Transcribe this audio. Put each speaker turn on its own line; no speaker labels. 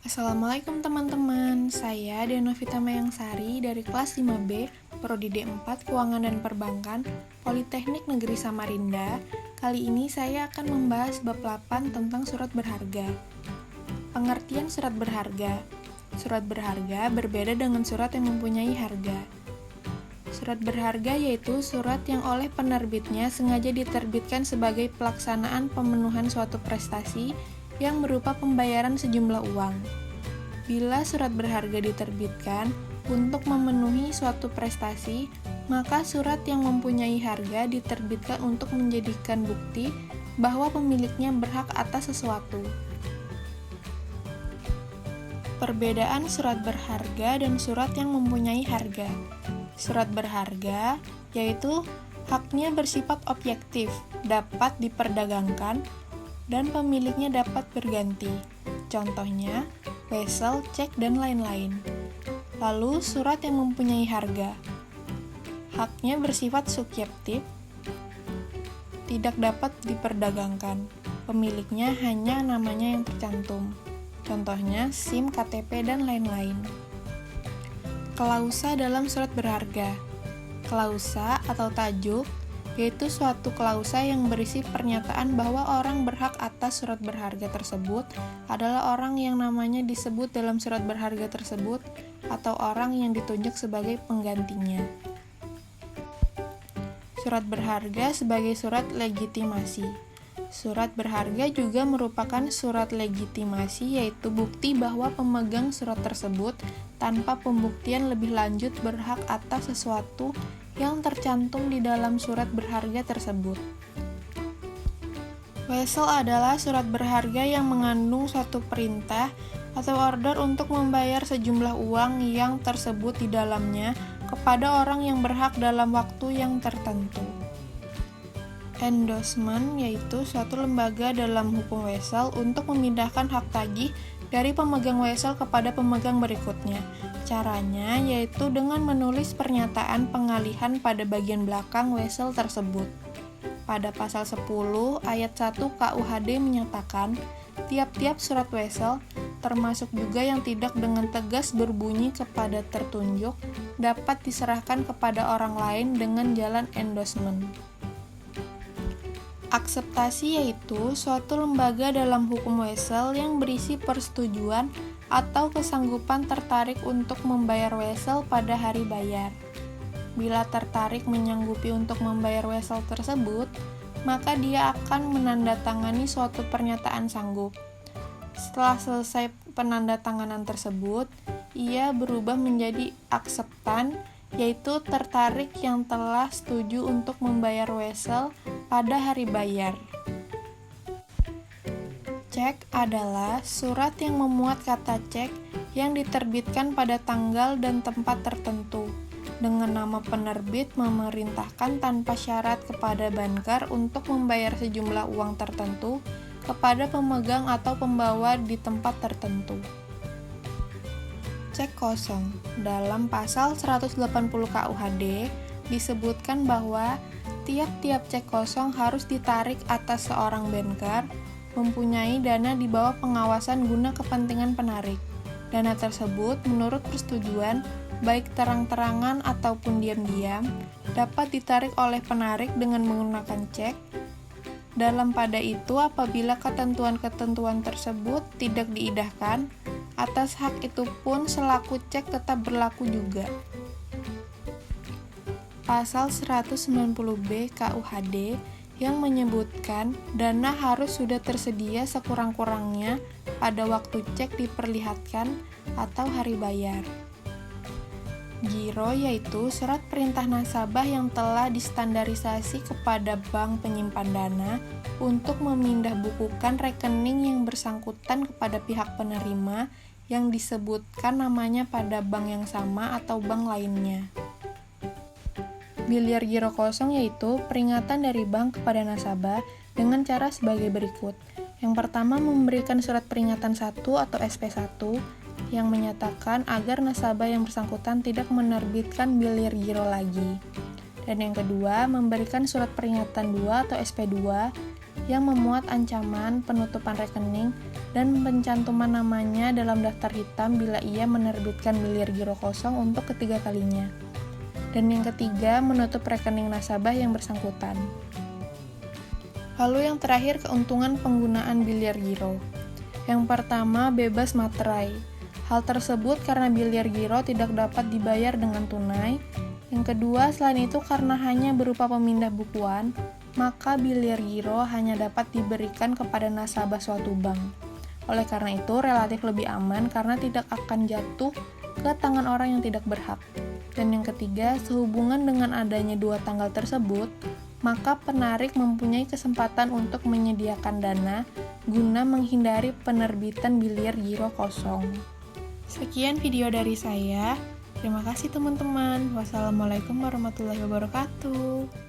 Assalamualaikum teman-teman, saya Denovita Mayangsari dari kelas 5B, Prodi D4 Keuangan dan Perbankan, Politeknik Negeri Samarinda. Kali ini saya akan membahas bab 8 tentang surat berharga. Pengertian surat berharga. Surat berharga berbeda dengan surat yang mempunyai harga. Surat berharga yaitu surat yang oleh penerbitnya sengaja diterbitkan sebagai pelaksanaan pemenuhan suatu prestasi yang berupa pembayaran sejumlah uang. Bila surat berharga diterbitkan untuk memenuhi suatu prestasi, maka surat yang mempunyai harga diterbitkan untuk menjadikan bukti bahwa pemiliknya berhak atas sesuatu. Perbedaan surat berharga dan surat yang mempunyai harga. Surat berharga yaitu haknya bersifat objektif, dapat diperdagangkan, dan pemiliknya dapat berganti. Contohnya, wesel, cek, dan lain-lain. Lalu, surat yang mempunyai harga. Haknya bersifat subjektif, tidak dapat diperdagangkan. Pemiliknya hanya namanya yang tercantum. Contohnya, SIM, KTP, dan lain-lain. Klausa dalam surat berharga. Klausa atau tajuk yaitu suatu klausa yang berisi pernyataan bahwa orang berhak atas surat berharga tersebut adalah orang yang namanya disebut dalam surat berharga tersebut atau orang yang ditunjuk sebagai penggantinya. Surat berharga sebagai surat legitimasi. Surat berharga juga merupakan surat legitimasi, yaitu bukti bahwa pemegang surat tersebut tanpa pembuktian lebih lanjut berhak atas sesuatu yang tercantum di dalam surat berharga tersebut. Wesel adalah surat berharga yang mengandung suatu perintah atau order untuk membayar sejumlah uang yang tersebut di dalamnya kepada orang yang berhak dalam waktu yang tertentu. Endorsement yaitu suatu lembaga dalam hukum wesel untuk memindahkan hak tagih dari pemegang wesel kepada pemegang berikutnya. Caranya yaitu dengan menulis pernyataan pengalihan pada bagian belakang wesel tersebut. Pada pasal 10 ayat 1 KUHD menyatakan, tiap-tiap surat wesel, termasuk juga yang tidak dengan tegas berbunyi kepada tertunjuk, dapat diserahkan kepada orang lain dengan jalan endorsement. Akseptasi yaitu suatu lembaga dalam hukum wesel yang berisi persetujuan atau kesanggupan tertarik untuk membayar wesel pada hari bayar. Bila tertarik menyanggupi untuk membayar wesel tersebut, maka dia akan menandatangani suatu pernyataan sanggup. Setelah selesai penandatanganan tersebut, ia berubah menjadi akseptan, yaitu tertarik yang telah setuju untuk membayar wesel pada hari bayar. Cek adalah surat yang memuat kata cek yang diterbitkan pada tanggal dan tempat tertentu, dengan nama penerbit memerintahkan tanpa syarat kepada banker untuk membayar sejumlah uang tertentu kepada pemegang atau pembawa di tempat tertentu. Cek kosong. Dalam pasal 180 KUHD disebutkan bahwa tiap-tiap cek kosong harus ditarik atas seorang banker mempunyai dana di bawah pengawasan guna kepentingan penarik. Dana tersebut menurut persetujuan, baik terang-terangan ataupun diam-diam, dapat ditarik oleh penarik dengan menggunakan cek. Dalam pada itu, apabila ketentuan-ketentuan tersebut tidak diindahkan, atas hak itu pun selaku cek tetap berlaku juga. Pasal 190B KUHD yang menyebutkan dana harus sudah tersedia sekurang-kurangnya pada waktu cek diperlihatkan atau hari bayar. Giro yaitu surat perintah nasabah yang telah distandarisasi kepada bank penyimpan dana untuk memindah bukukan rekening yang bersangkutan kepada pihak penerima yang disebutkan namanya pada bank yang sama atau bank lainnya. Miliar giro kosong yaitu peringatan dari bank kepada nasabah dengan cara sebagai berikut. Yang pertama, memberikan surat peringatan 1 atau SP1 yang menyatakan agar nasabah yang bersangkutan tidak menerbitkan miliar giro lagi. Dan yang kedua, memberikan surat peringatan 2 atau SP2 yang memuat ancaman penutupan rekening dan pencantuman namanya dalam daftar hitam bila ia menerbitkan biliar giro kosong untuk ketiga kalinya. Dan yang ketiga, menutup rekening nasabah yang bersangkutan. Lalu yang terakhir, keuntungan penggunaan biliar giro. Yang pertama, bebas materai. Hal tersebut karena biliar giro tidak dapat dibayar dengan tunai. Yang kedua, selain itu karena hanya berupa pemindah bukuan, maka biliar giro hanya dapat diberikan kepada nasabah suatu bank. Oleh karena itu, relatif lebih aman karena tidak akan jatuh ke tangan orang yang tidak berhak. Dan yang ketiga, sehubungan dengan adanya dua tanggal tersebut, maka penarik mempunyai kesempatan untuk menyediakan dana guna menghindari penerbitan biliar giro kosong. Sekian video dari saya. Terima kasih teman-teman. Wassalamualaikum warahmatullahi wabarakatuh.